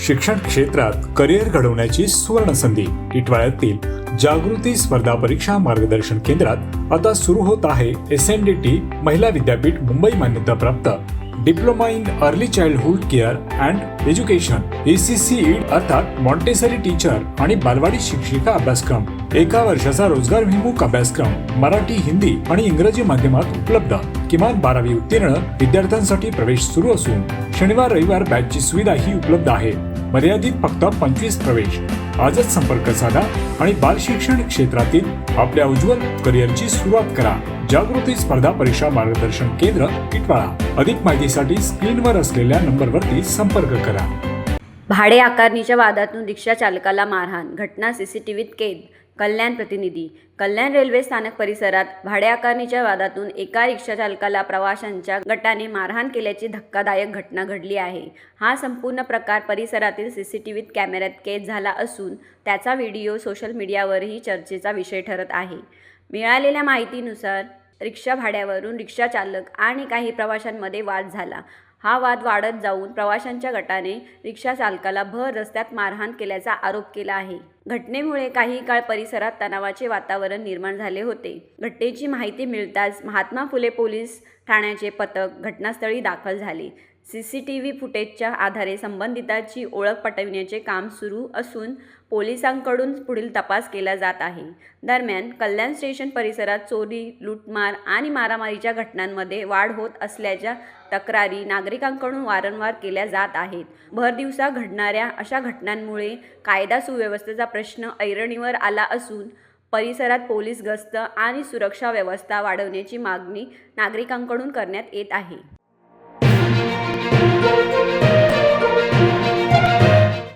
शिक्षण क्षेत्रात करिअर घडवण्याची सुवर्ण संधी टिटवाळ्यातील जागृती स्पर्धा परीक्षा मार्गदर्शन केंद्रात आता सुरू होत आहे SNDT महिला विद्यापीठ मुंबई मान्यताप्राप्त diploma in early childhood care and education ACCED अर्थात मॉन्टेसरी टीचर आणि बालवाडी शिक्षिका अभ्यासक्रम, एका वर्षाचा रोजगारभिमुख अभ्यासक्रम मराठी, हिंदी आणि इंग्रजी माध्यमात उपलब्ध. किमान 12वी उत्तीर्ण विद्यार्थ्यांसाठी प्रवेश सुरू असून शनिवार रविवार बॅचची सुविधाही उपलब्ध आहे. मर्यादित फक्त 25 प्रवेश. आजच संपर्क साधा आणि बाल शिक्षण क्षेत्रातील आपल्या उज्ज्वल करिअरची सुरुवात करा. जागृती स्पर्धा परीक्षा मार्गदर्शन केंद्र टिटवाळा. अधिक माहितीसाठी स्क्रीनवर असलेल्या नंबरवरती संपर्क करा. भाडे आकारणीच्या वादातून रिक्षा चालकाला मारहाण, घटना CCTVत कैद. कल्याण प्रतिनिधी. कल्याण रेल्वे स्थानक परिसरात भाडे आकारणीच्या वादातून एका रिक्षा चालकाला प्रवाशांच्या गटाने मारहाण केल्याची धक्कादायक घटना घडली आहे. हा संपूर्ण प्रकार परिसरातील CCTVत कॅमेऱ्यात कैद झाला असून त्याचा व्हिडिओ सोशल मीडियावरही चर्चेचा विषय ठरत आहे. मिळालेल्या माहितीनुसार रिक्षा भाड्यावरून रिक्षा चालक आणि काही प्रवाशांमध्ये वाद झाला. हा वाद वाढत जाऊन प्रवाशांच्या गटाने रिक्षा चालकाला भर रस्त्यात मारहाण केल्याचा आरोप केला आहे. घटनेमुळे काही काळ परिसरात तणावाचे वातावरण निर्माण झाले होते. घटनेची माहिती मिळताच महात्मा फुले पोलीस ठाण्याचे पथक घटनास्थळी दाखल झाले. CCTV फुटेजच्या आधारे संबंधिताची ओळख पटविण्याचे काम सुरू असून पोलिसांकडून पुढील तपास केला जात आहे. दरम्यान कल्याण स्टेशन परिसरात चोरी, लूटमार आणि मारामारीच्या घटनांमध्ये वाढ होत असल्याच्या तक्रारी नागरिकांकडून वारंवार केल्या जात आहेत. भरदिवसा घडणाऱ्या अशा घटनांमुळे कायदा सुव्यवस्थेचा प्रश्न ऐरणीवर आला असून परिसरात पोलीस गस्त आणि सुरक्षा व्यवस्था वाढवण्याची मागणी नागरिकांकडून करण्यात येत आहे.